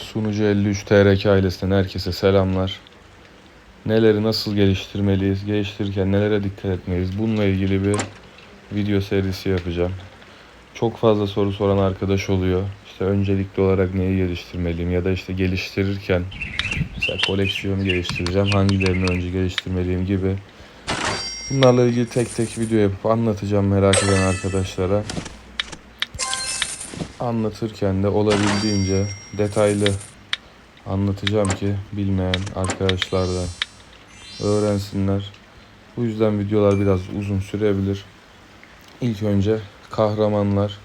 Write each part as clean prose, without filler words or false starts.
Sunucu 53 TRK ailesinden herkese selamlar. Neleri nasıl geliştirmeliyiz, geliştirirken nelere dikkat etmeliyiz, bununla ilgili bir video serisi yapacağım. Çok fazla soru soran arkadaş oluyor. İşte öncelikli olarak neyi geliştirmeliyim ya da işte geliştirirken mesela koleksiyon geliştireceğim, hangilerini önce geliştirmeliyim gibi. Bunlarla ilgili tek tek video yapıp anlatacağım merak eden arkadaşlara. Anlatırken de olabildiğince detaylı anlatacağım ki bilmeyen arkadaşlar da öğrensinler. Bu yüzden videolar biraz uzun sürebilir. İlk önce kahramanlar.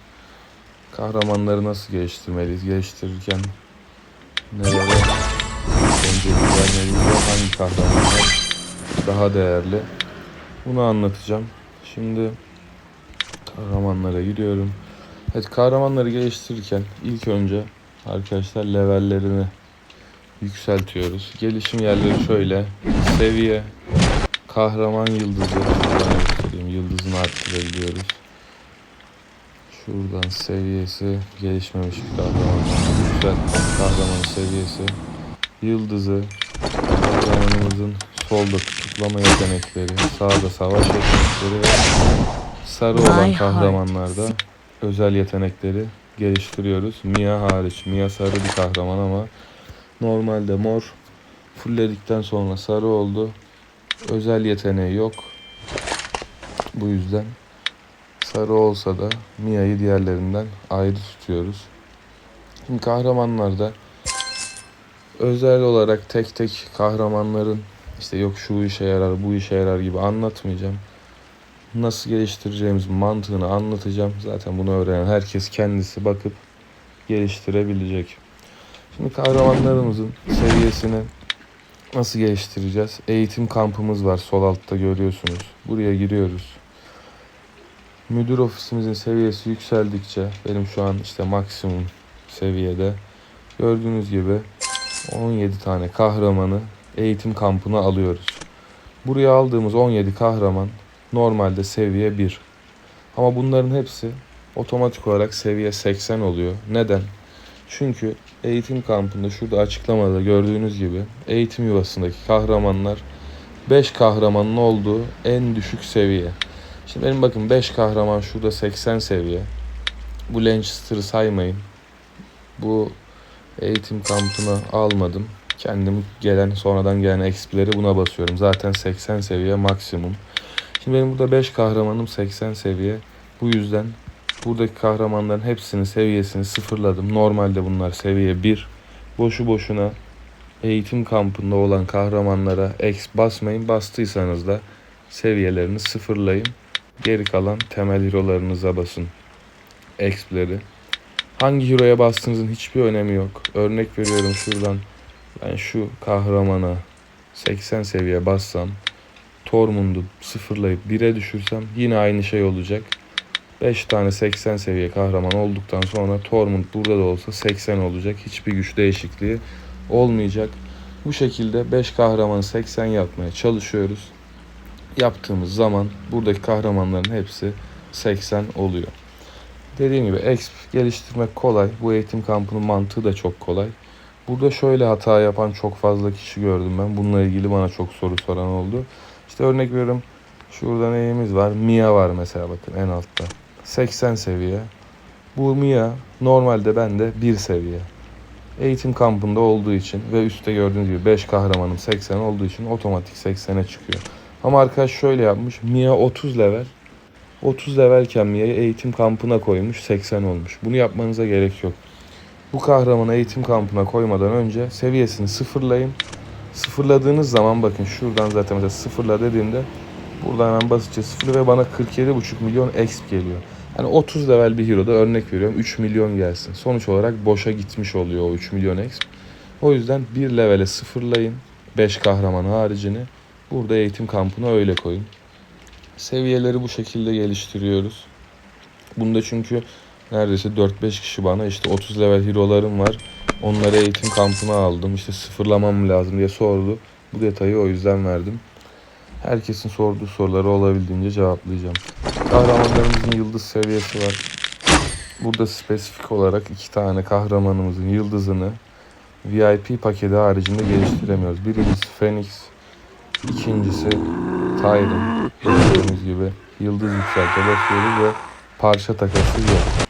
Kahramanları nasıl geliştirmeliyiz? Geliştirirken nelere öncelik vermeliyiz ve hangi kahramanlar daha değerli? Bunu anlatacağım. Şimdi kahramanlara giriyorum. Evet, kahramanları geliştirirken ilk önce arkadaşlar levellerini yükseltiyoruz. Gelişim yerleri şöyle. Seviye, kahraman yıldızı. Şuradan göstereyim. Yıldızını arttırabiliyoruz. Şuradan seviyesi gelişmemiş bir kahraman. Yükselt kahramanın seviyesi. Yıldızı. Kahramanımızın solda tutuklama yetenekleri. Sağda savaş yetenekleri ve sarı olan kahramanlarda özel yetenekleri geliştiriyoruz. Mia hariç. Mia sarı bir kahraman ama normalde mor. Fullledikten sonra sarı oldu. Özel yeteneği yok. Bu yüzden sarı olsa da Mia'yı diğerlerinden ayrı tutuyoruz. Şimdi kahramanlarda özel olarak tek tek kahramanların işte yok şu işe yarar, bu işe yarar gibi anlatmayacağım. Nasıl geliştireceğimiz mantığını anlatacağım. Zaten bunu öğrenen herkes kendisi bakıp geliştirebilecek. Şimdi kahramanlarımızın seviyesini nasıl geliştireceğiz? Eğitim kampımız var. Sol altta görüyorsunuz. Buraya giriyoruz. Müdür ofisimizin seviyesi yükseldikçe benim şu an işte maksimum seviyede gördüğünüz gibi 17 tane kahramanı eğitim kampına alıyoruz. Buraya aldığımız 17 kahraman normalde seviye 1. Ama bunların hepsi otomatik olarak seviye 80 oluyor. Neden? Çünkü eğitim kampında şurada açıklamada gördüğünüz gibi eğitim yuvasındaki kahramanlar 5 kahramanın olduğu en düşük seviye. Şimdi benim bakın 5 kahraman şurada 80 seviye. Bu Lancaster'ı saymayın. Bu eğitim kampına almadım. Kendim sonradan gelen XP'leri buna basıyorum. Zaten 80 seviye maksimum. Şimdi benim burada 5 kahramanım 80 seviye. Bu yüzden buradaki kahramanların hepsinin seviyesini sıfırladım. Normalde bunlar seviye 1. Boşu boşuna eğitim kampında olan kahramanlara X basmayın. Bastıysanız da seviyelerini sıfırlayın. Geri kalan temel hero'larınıza basın X'leri. Hangi hero'ya bastığınızın hiçbir önemi yok. Örnek veriyorum şuradan. Ben şu kahramana 80 seviye bassam, Tormund'u sıfırlayıp 1'e düşürsem yine aynı şey olacak. 5 tane 80 seviye kahraman olduktan sonra Tormund burada da olsa 80 olacak. Hiçbir güç değişikliği olmayacak. Bu şekilde 5 kahramanı 80 yapmaya çalışıyoruz. Yaptığımız zaman buradaki kahramanların hepsi 80 oluyor. Dediğim gibi exp geliştirmek kolay. Bu eğitim kampının mantığı da çok kolay. Burada şöyle hata yapan çok fazla kişi gördüm ben. Bununla ilgili bana çok soru soran oldu. İşte örnek veriyorum. Şurada neyimiz var? Mia var mesela bakın en altta. 80 seviye. Bu Mia normalde bende 1 seviye. Eğitim kampında olduğu için ve üstte gördüğünüz gibi 5 kahramanım 80 olduğu için otomatik 80'e çıkıyor. Ama arkadaş şöyle yapmış. Mia 30 level. 30 levelken Mia'yı eğitim kampına koymuş 80 olmuş. Bunu yapmanıza gerek yok. Bu kahramanı eğitim kampına koymadan önce seviyesini sıfırlayın. Sıfırladığınız zaman bakın şuradan zaten mesela sıfırla dediğimde buradan hemen basınca sıfır ve bana 47,5 milyon exp geliyor. Yani 30 level bir hero'da örnek veriyorum 3 milyon gelsin. Sonuç olarak boşa gitmiş oluyor o 3 milyon exp. O yüzden bir levele sıfırlayın. 5 kahraman haricini. Burada eğitim kampına öyle koyun. Seviyeleri bu şekilde geliştiriyoruz. Bunda çünkü neredeyse 4-5 kişi bana işte 30 level hero'larım var. Onları eğitim kampına aldım. İşte sıfırlamam lazım diye sordu. Bu detayı o yüzden verdim. Herkesin sorduğu soruları olabildiğince cevaplayacağım. Kahramanlarımızın yıldız seviyesi var. Burada spesifik olarak 2 tane kahramanımızın yıldızını VIP paketi haricinde geliştiremiyoruz. Birincisi Phoenix, ikincisi Tyron. Gördüğünüz gibi yıldız yükselte basıyoruz ve parça takası yok.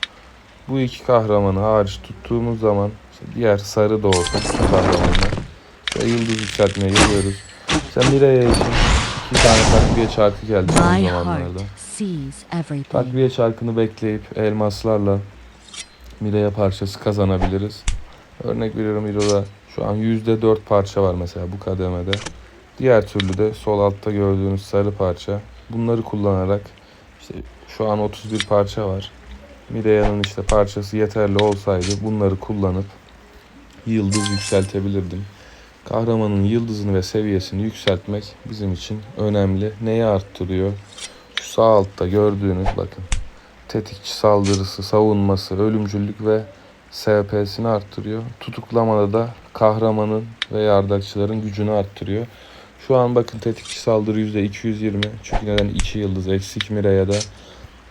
Bu iki kahramanı hariç tuttuğumuz zaman işte diğer sarı da olsa bütün kahramanlar ve yıldız yükseltmeye geliyoruz. İşte Miraya için 2 tane takviye çarkı geldi son zamanlarda. Takviye çarkını bekleyip elmaslarla Miraya parçası kazanabiliriz. Örnek veriyorum, Hero'da şu an %4 parça var mesela bu kademede. Diğer türlü de sol altta gördüğünüz sarı parça. Bunları kullanarak işte şu an 31 parça var. Miraya'nın işte parçası yeterli olsaydı bunları kullanıp yıldız yükseltebilirdim. Kahramanın yıldızını ve seviyesini yükseltmek bizim için önemli. Neyi arttırıyor? Şu sağ altta gördüğünüz bakın. Tetikçi saldırısı, savunması, ölümcüllük ve SP'sini arttırıyor. Tutuklamada da kahramanın ve yardakçıların gücünü arttırıyor. Şu an bakın tetikçi saldırı %220. Çünkü neden? 2 yıldız eksik Miraya'da.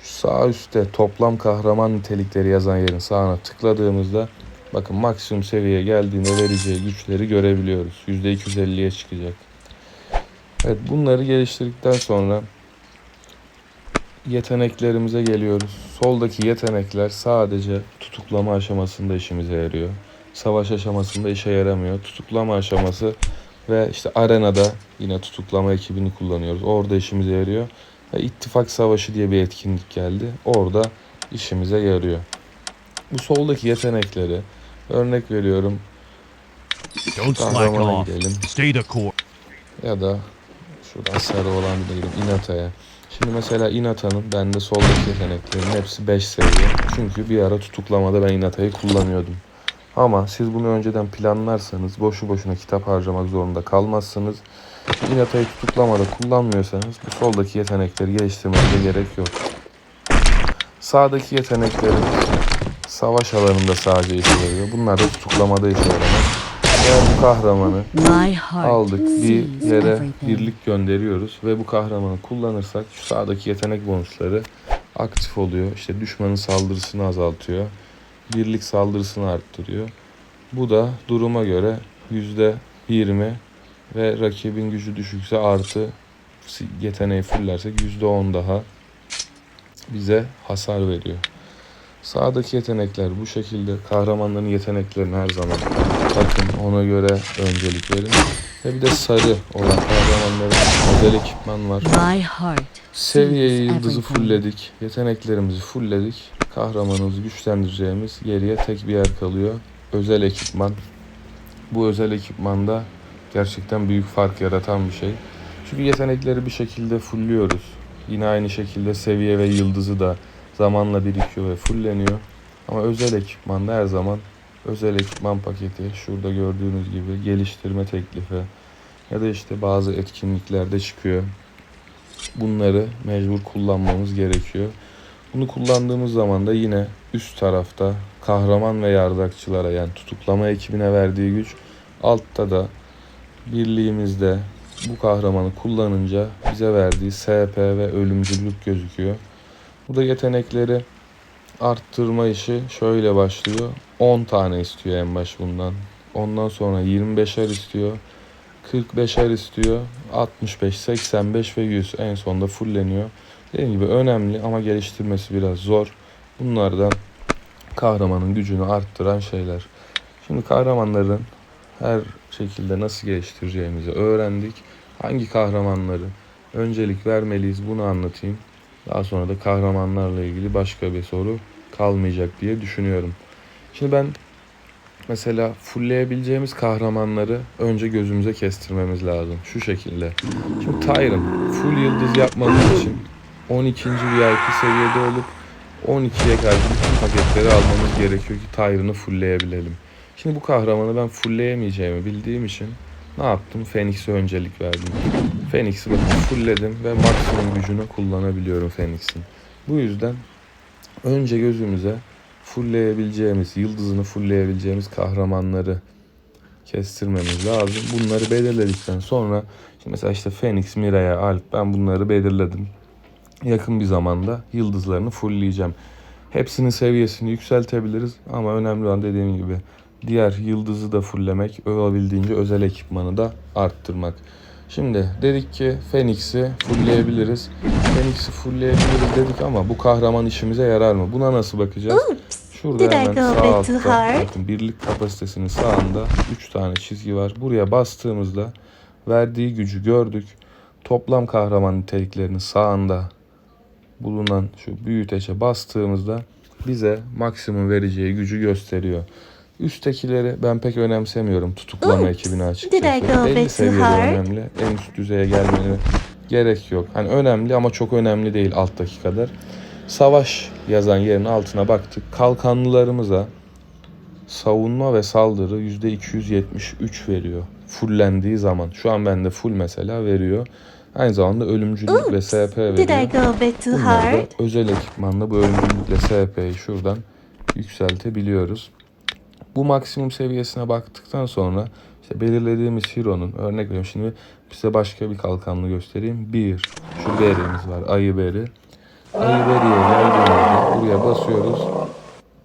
Sağ üstte toplam kahraman nitelikleri yazan yerin sağına tıkladığımızda bakın maksimum seviyeye geldiğinde vereceği güçleri görebiliyoruz. %250'ye çıkacak. Evet, bunları geliştirdikten sonra yeteneklerimize geliyoruz. Soldaki yetenekler sadece tutuklama aşamasında işimize yarıyor. Savaş aşamasında işe yaramıyor. Tutuklama aşaması ve işte arenada yine tutuklama ekibini kullanıyoruz. Orada işimize yarıyor. Ve ittifak savaşı diye bir etkinlik geldi. Orada işimize yarıyor. Bu soldaki yetenekleri örnek veriyorum. Don't slack Kahramana off. gidelim. Stay the course. Ya da şuradan sarı olan bir gidelim Inata'ya. Şimdi mesela Inata'nın bende soldaki yeteneklerin hepsi 5 seviye. Çünkü bir ara tutuklamada ben Inata'yı kullanıyordum. Ama siz bunu önceden planlarsanız boşu boşuna kitap harcamak zorunda kalmazsınız. Inata'yı tutuklamada kullanmıyorsanız bu soldaki yetenekleri geliştirmenize gerek yok. Sağdaki yeteneklerin savaş alanında sadece işe yarıyor. Bunlar da tutuklamada işe yaramaz. Eğer bu kahramanı aldık bir yere birlik gönderiyoruz ve bu kahramanı kullanırsak şu sağdaki yetenek bonusları aktif oluyor. İşte düşmanın saldırısını azaltıyor. Birlik saldırısını arttırıyor. Bu da duruma göre %20 ve rakibin gücü düşükse artı yeteneği fullersek %10 daha bize hasar veriyor. Sağdaki yetenekler bu şekilde. Kahramanların yeteneklerini her zaman bakın, ona göre öncelik verin. Ve bir de sarı olan kahramanların özel ekipman var. Seviyeyi yıldızı fullledik. Yeteneklerimizi fullledik. Kahramanımızı güçlendireceğimiz geriye tek bir yer kalıyor. Özel ekipman. Bu özel ekipmanda gerçekten büyük fark yaratan bir şey. Çünkü yetenekleri bir şekilde fullliyoruz. Yine aynı şekilde seviye ve yıldızı da zamanla birikiyor ve fulleniyor. Ama özel ekipmanda her zaman özel ekipman paketi, şurada gördüğünüz gibi geliştirme teklifi ya da işte bazı etkinliklerde çıkıyor. Bunları mecbur kullanmamız gerekiyor. Bunu kullandığımız zaman da yine üst tarafta kahraman ve yardakçılara, yani tutuklama ekibine verdiği güç, altta da birliğimizde bu kahramanı kullanınca bize verdiği SP ve ölümcüllük gözüküyor. Bu da yetenekleri arttırma işi şöyle başlıyor. 10 tane istiyor en baş bundan. Ondan sonra 25'er istiyor. 45'er istiyor. 65, 85 ve 100 en sonunda fulleniyor. Dediğim gibi önemli ama geliştirmesi biraz zor. Bunlardan kahramanın gücünü arttıran şeyler. Şimdi kahramanların her şekilde nasıl geliştireceğimizi öğrendik. Hangi kahramanları öncelik vermeliyiz bunu anlatayım. Daha sonra da kahramanlarla ilgili başka bir soru kalmayacak diye düşünüyorum. Şimdi ben mesela fullleyebileceğimiz kahramanları önce gözümüze kestirmemiz lazım. Şu şekilde. Şimdi Tyron full yıldız yapmamız için 12. VIP seviyede olup 12'ye karşı bütün paketleri almamız gerekiyor ki Tyron'u fullleyebilelim. Şimdi bu kahramanı ben fullleyemeyeceğimi bildiğim için ne yaptım? Phoenix'e öncelik verdim. Phoenix'i bakın fullledim ve maksimum gücünü kullanabiliyorum Phoenix'in. Bu yüzden önce gözümüze fullleyebileceğimiz, yıldızını fullleyebileceğimiz kahramanları kestirmemiz lazım. Bunları belirledikten sonra şimdi mesela işte Phoenix, Miraya, Alp, ben bunları belirledim. Yakın bir zamanda yıldızlarını fullleyeceğim. Hepsinin seviyesini yükseltebiliriz ama önemli olan dediğim gibi Diğer yıldızı da fulllemek, olabildiğince özel ekipmanı da arttırmak. Şimdi dedik ki Phoenix'i fullleyebiliriz. Phoenix'i fullleyebiliriz dedik ama bu kahraman işimize yarar mı? Buna nasıl bakacağız? Şurada Did I hemen go a sağ bit too altta, hard? bakın birlik kapasitesinin sağında 3 tane çizgi var. Buraya bastığımızda verdiği gücü gördük. Toplam kahraman niteliklerinin sağında bulunan şu büyüteçe bastığımızda bize maksimum vereceği gücü gösteriyor. Üsttekileri ben pek önemsemiyorum tutuklama ekibini Did I açıkçası. go a Belli bit too seviyede hard? önemli. En üst düzeye gelmene gerek yok. Hani önemli ama çok önemli değil alttaki kadar. Savaş yazan yerin altına baktık. Kalkanlılarımıza savunma ve saldırı %273 veriyor. Fullendiği zaman. Şu an bende full mesela veriyor. Aynı zamanda ölümcüllük ve SP Did I veriyor. go a bit too Bunları da hard? özel ekipmanla bu ölümcüllükle SP'yi şuradan yükseltebiliyoruz. Bu maksimum seviyesine baktıktan sonra işte belirlediğimiz hero'nun, örnek veriyorum şimdi size başka bir kalkanlı göstereyim. Şu berimiz var, ayı beri. Ayı beriye geldiğimizde buraya basıyoruz.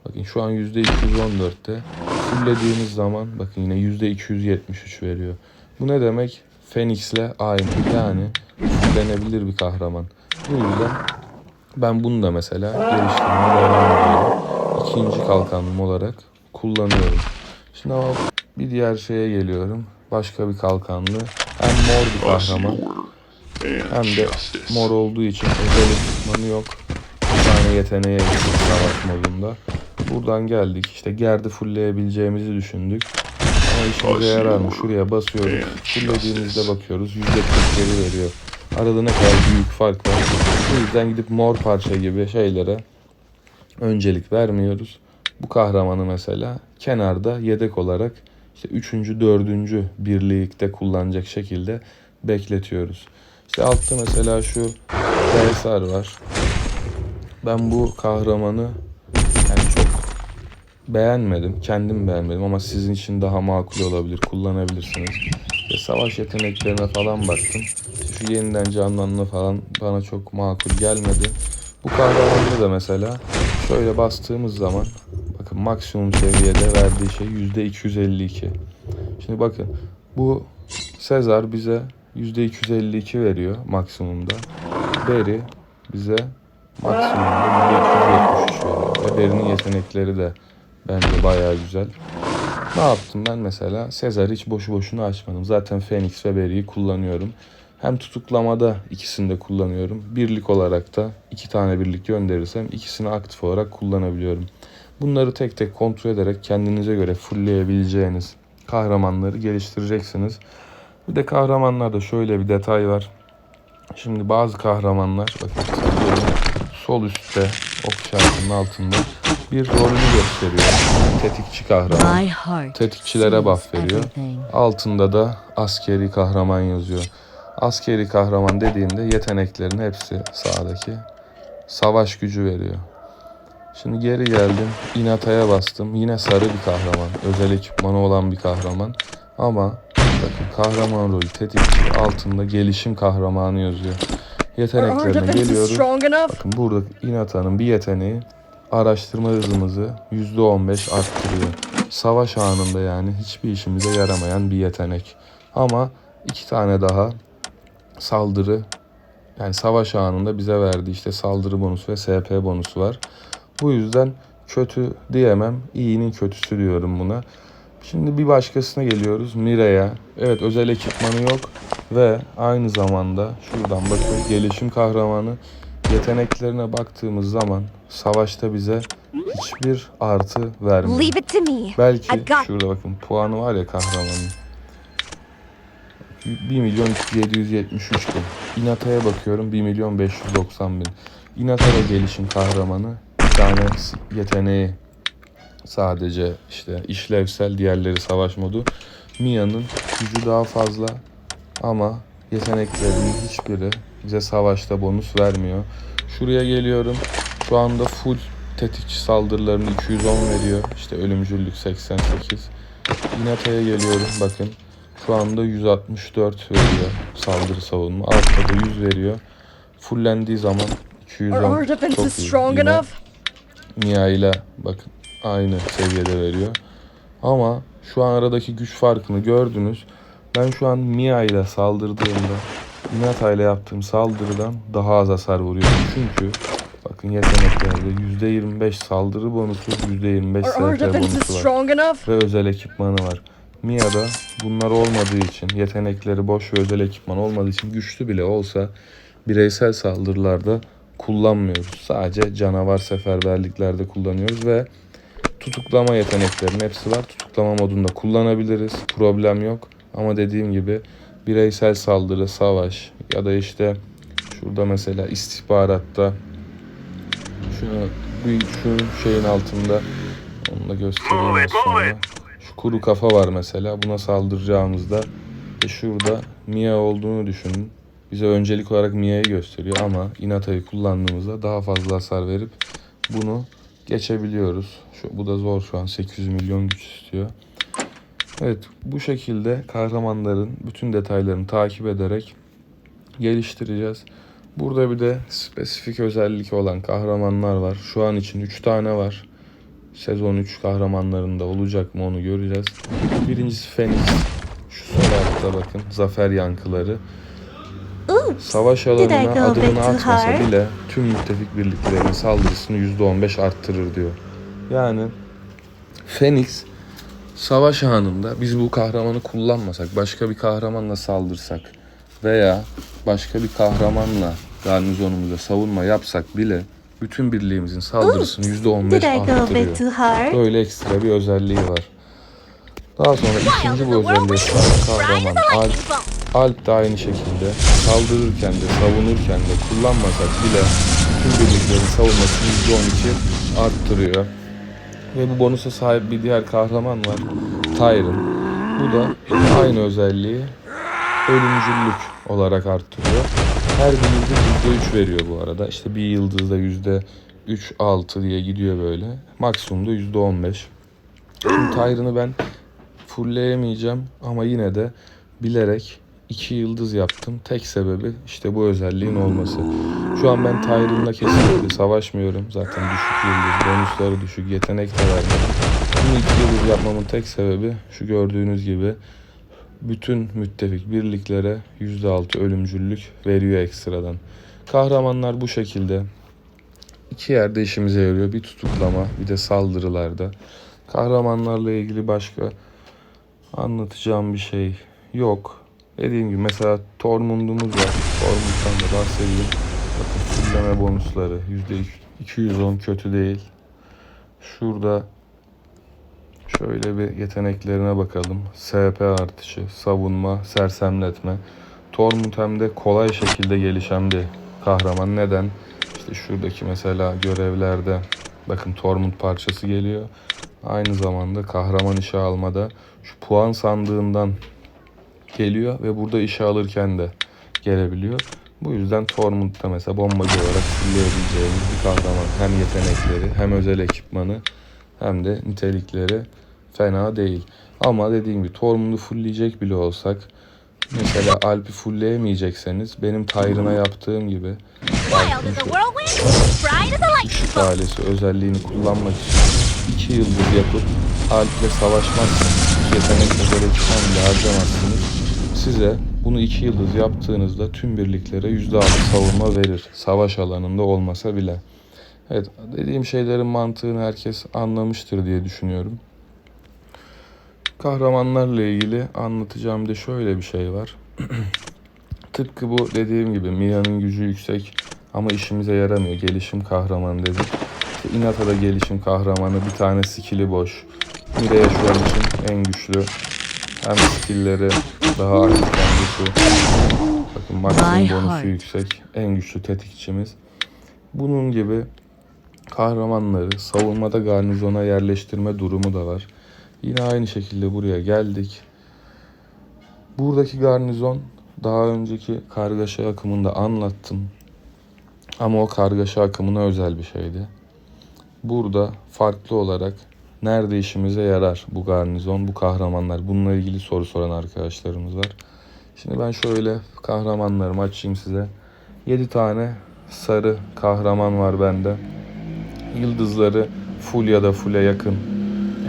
Bakın şu an %214'te. Fullediğimiz zaman bakın yine %273 veriyor. Bu ne demek? Phoenix'le aynı. Yani fullenebilir bir kahraman. Bu yüzden ben bunu da mesela geliştirmeye devam ediyorum. İkinci kalkanım olarak kullanıyorum. Şimdi ama bir diğer şeye geliyorum. Başka bir kalkanlı. Hem mor bir kahraman hem de mor olduğu için özel ekipmanı yok. Bir tane yeteneğe eksik savaş modunda. Buradan geldik. İşte gerdi fullleyebileceğimizi düşündük. Ama işimize yarar mı? Şuraya basıyoruz. Fulllediğimizde bakıyoruz. %40 geri veriyor. Arada ne kadar büyük fark var. Bu yüzden gidip mor parça gibi şeylere öncelik vermiyoruz. Bu kahramanı mesela kenarda yedek olarak işte 3. 4. birlikte kullanacak şekilde bekletiyoruz. İşte altta mesela şu Kaysar var. Ben bu kahramanı yani çok beğenmedim. Kendim beğenmedim ama sizin için daha makul olabilir. Kullanabilirsiniz. Savaş yeteneklerine falan baktım. Şu yeniden canlanma falan bana çok makul gelmedi. Bu kahramanda da mesela şöyle bastığımız zaman bakın maksimum seviyede verdiği şey %252. Şimdi bakın bu Sezar bize %252 veriyor maksimumda. Barry bize maksimumda %273 veriyor. Ve Barry'nin yetenekleri de bence bayağı güzel. Ne yaptım ben mesela? Sezar'ı hiç boşu boşuna açmadım. Zaten Phoenix ve Barry'yi kullanıyorum. Hem tutuklamada ikisini de kullanıyorum. Birlik olarak da 2 tane birlik gönderirsem ikisini aktif olarak kullanabiliyorum. Bunları tek tek kontrol ederek kendinize göre fullleyebileceğiniz kahramanları geliştireceksiniz. Bir de kahramanlarda şöyle bir detay var. Şimdi bazı kahramanlar bakın tıklıyorum, sol üstte ok işaretinin altında bir rolünü gösteriyor. Tetikçi kahraman. Tetikçilere buff veriyor. Altında da askeri kahraman yazıyor. Askeri kahraman dediğinde yeteneklerin hepsi sağdaki savaş gücü veriyor. Şimdi geri geldim. Inata'ya bastım. Yine sarı bir kahraman. Özel ekipmanı olan bir kahraman. Ama bakın kahraman rolü tetikçi altında gelişim kahramanı yazıyor. Yeteneklerine geliyoruz. Bakın burada Inata'nın bir yeteneği araştırma hızımızı %15 arttırıyor. Savaş anında yani hiçbir işimize yaramayan bir yetenek. Ama 2 tane daha saldırı yani savaş anında bize verdiği işte saldırı bonusu ve SP bonusu var. Bu yüzden kötü diyemem. İyinin kötüsü diyorum buna. Şimdi bir başkasına geliyoruz. Mira'ya. Evet özel ekipmanı yok. Ve aynı zamanda şuradan bakıyoruz. Gelişim kahramanı. Yeteneklerine baktığımız zaman savaşta bize hiçbir artı vermiyor. Leave it to me. Belki I've got- şurada bakın puanı var ya kahramanın. 1.773.000. Inata'ya bakıyorum 1.590.000. Inata da gelişim kahramanı. Bir tane yeteneği sadece işte işlevsel, diğerleri savaş modu. Mia'nın gücü daha fazla ama yeteneklerinin hiçbiri bize savaşta bonus vermiyor. Şuraya geliyorum. Şu anda full tetikçi saldırılarını 210 veriyor. İşte ölümcüllük 88. Inata'ya geliyorum bakın. Şu anda 164 veriyor saldırı savunma. Altta da 100 veriyor. Fullendiği zaman 210 çok iyi. Yine Mia ile bakın aynı seviyede veriyor. Ama şu an aradaki güç farkını gördünüz. Ben şu an Mia ile saldırdığımda Hinata ile yaptığım saldırıdan daha az hasar vuruyorum. Çünkü bakın yeteneklerde %25 saldırı bonusu, %25 SP bonusu var. Ve özel ekipmanı var. Mia'da bunlar olmadığı için, yetenekleri boş ve özel ekipman olmadığı için güçlü bile olsa bireysel saldırılarda kullanmıyoruz. Sadece canavar seferberliklerde kullanıyoruz ve tutuklama yeteneklerinin hepsi var. Tutuklama modunda kullanabiliriz. Problem yok. Ama dediğim gibi bireysel saldırı, savaş ya da işte şurada mesela istihbaratta şu şeyin altında, onu da göstereyim az sonra. Şu kuru kafa var mesela. Buna saldıracağımızda şurada Mia olduğunu düşünün. Bize öncelik olarak Mia'yı gösteriyor ama Hinata'yı kullandığımızda daha fazla hasar verip bunu geçebiliyoruz. Bu da zor şu an. 800 milyon güç istiyor. Evet, bu şekilde kahramanların bütün detaylarını takip ederek geliştireceğiz. Burada bir de spesifik özellik olan kahramanlar var. Şu an için 3 tane var. Sezon 3 kahramanlarında olacak mı onu göreceğiz. Birincisi Phoenix. Şu sol altta bakın. Zafer yankıları. Savaş alanına adımını atmasa bile tüm müttefik birliklerinin saldırısını %15 arttırır diyor. Yani Phoenix savaş anında biz bu kahramanı kullanmasak, başka bir kahramanla saldırsak veya başka bir kahramanla garnizonumuza savunma yapsak bile bütün birliğimizin saldırısını %15 arttırıyor. Böyle ekstra bir özelliği var. Daha sonra ikinci bu özelliğe sahip kahraman Alp. Alp de aynı şekilde saldırırken de savunurken de kullanmasak bile bütün birliklerin savunmasını %12 arttırıyor. Ve bu bonusa sahip bir diğer kahraman var. Tyrion. Bu da aynı özelliği ölümcüllük olarak arttırıyor. Her bir yıldız %3 veriyor bu arada. İşte bir yıldızda %3-6 diye gidiyor böyle. Maksimumda %15. Şimdi Tyrion'u ben fullleyemeyeceğim ama yine de bilerek 2 yıldız yaptım. Tek sebebi işte bu özelliğin olması. Şu an ben Tyrion'la kesinlikle savaşmıyorum. Zaten düşük yıldız, bonusları düşük, yetenek de vermedim. Bunu 2 yıldız yapmamın tek sebebi şu gördüğünüz gibi bütün müttefik birliklere %6 ölümcüllük veriyor ekstradan. Kahramanlar bu şekilde. İki yerde işimize yarıyor. Bir tutuklama, bir de saldırılarda. Kahramanlarla ilgili başka anlatacağım bir şey yok. Dediğim gibi mesela Tormund'umuz var. Tormund'dan da bahsedeyim. Bakın fulleme bonusları %210 kötü değil. Şurada şöyle bir yeteneklerine bakalım. SP artışı, savunma, sersemletme. Tormund hem de kolay şekilde gelişen bir kahraman. Neden? İşte şuradaki mesela görevlerde bakın Tormund parçası geliyor. Aynı zamanda kahraman işe almada şu puan sandığından geliyor ve burada işe alırken de gelebiliyor. Bu yüzden Tormund'da mesela bombacı olarak fullleyebileceğimiz bir kahraman. Hem yetenekleri hem özel ekipmanı hem de nitelikleri fena değil. Ama dediğim gibi Tormund'u fullleyecek bile olsak mesela Alp'i fullleyemeyecekseniz benim Tyrion'a yaptığım gibi Işık ailesi özelliğini kullanmak için 2 yıldız yapıp Alp'le savaşmazsınız. Yetenek özel ekipman bile harcamazsınız. Size bunu 2 yıldız yaptığınızda tüm birliklere %6 savunma verir. Savaş alanında olmasa bile. Evet, dediğim şeylerin mantığını herkes anlamıştır diye düşünüyorum. Kahramanlarla ilgili anlatacağım da şöyle bir şey var. Tıpkı bu dediğim gibi Mia'nın gücü yüksek ama işimize yaramıyor. Gelişim kahramanı dedik. İşte Hinata gelişim kahramanı, bir tane skill'i boş. Mireya şu an için en güçlü. Hem skill'leri daha aktif hem güçlü. Bakın maksimum bonusu yüksek. En güçlü tetikçimiz. Bunun gibi kahramanları savunmada garnizona yerleştirme durumu da var. Yine aynı şekilde buraya geldik. Buradaki garnizon daha önceki kargaşa akımında anlattım. Ama o kargaşa akımına özel bir şeydi. Burada farklı olarak nerede işimize yarar bu garnizon, bu kahramanlar? Bununla ilgili soru soran arkadaşlarımız var. Şimdi ben şöyle kahramanlarımı açayım size. 7 tane sarı kahraman var bende. Yıldızları full ya da full'e yakın.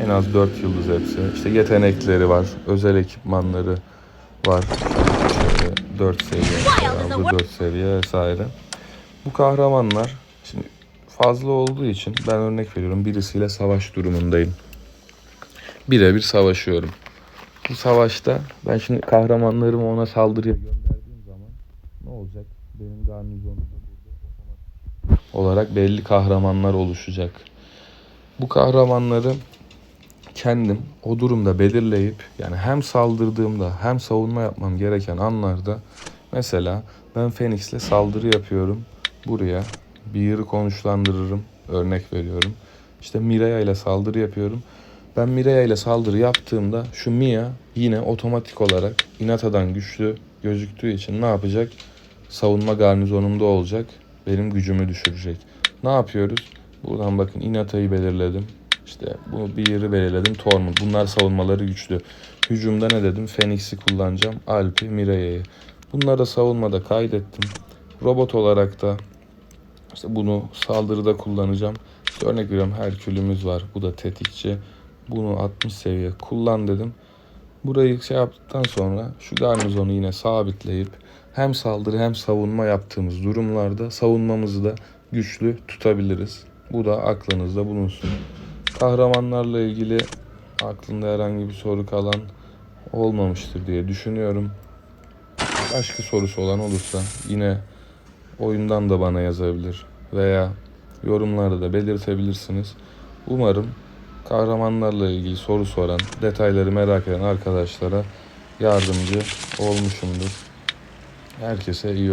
En az 4 yıldız hepsi. İşte yetenekleri var, özel ekipmanları var. İşte 4 seviye, mesela, bu 4 seviye vesaire. Bu kahramanlar şimdi fazla olduğu için ben örnek veriyorum, birisiyle savaş durumundayım. Birebir savaşıyorum. Bu savaşta ben şimdi kahramanlarımı ona saldırıya gönderdiğim zaman ne olacak? Benim garnizonumda burada otomatik olarak belli kahramanlar oluşacak. Bu kahramanları kendim o durumda belirleyip, yani hem saldırdığımda hem savunma yapmam gereken anlarda, mesela ben Phoenix'le saldırı yapıyorum. Buraya bir yeri konuşlandırırım. Örnek veriyorum. İşte Miraya ile saldırı yapıyorum. Ben Miraya ile saldırı yaptığımda şu Mia yine otomatik olarak Inata'dan güçlü gözüktüğü için ne yapacak? Savunma garnizonumda olacak. Benim gücümü düşürecek. Ne yapıyoruz? Buradan bakın, Inata'yı belirledim. İşte bunu bir yeri belirledim. Tormund. Bunlar savunmaları güçlü. Hücumda ne dedim? Phoenix'i kullanacağım. Alp'i, Miraya'yı. Bunları da savunmada kaydettim. Robot olarak da işte bunu saldırıda kullanacağım. İşte örnek veriyorum, Herkül'ümüz var. Bu da tetikçi. Bunu 60 seviye kullan dedim. Burayı yaptıktan sonra şu garnizonu yine sabitleyip hem saldırı hem savunma yaptığımız durumlarda savunmamızı da güçlü tutabiliriz. Bu da aklınızda bulunsun. Kahramanlarla ilgili aklında herhangi bir soru kalan olmamıştır diye düşünüyorum. Başka sorusu olan olursa yine oyundan da bana yazabilir veya yorumlarda da belirtebilirsiniz. Umarım kahramanlarla ilgili soru soran, detayları merak eden arkadaşlara yardımcı olmuşumdur. Herkese iyi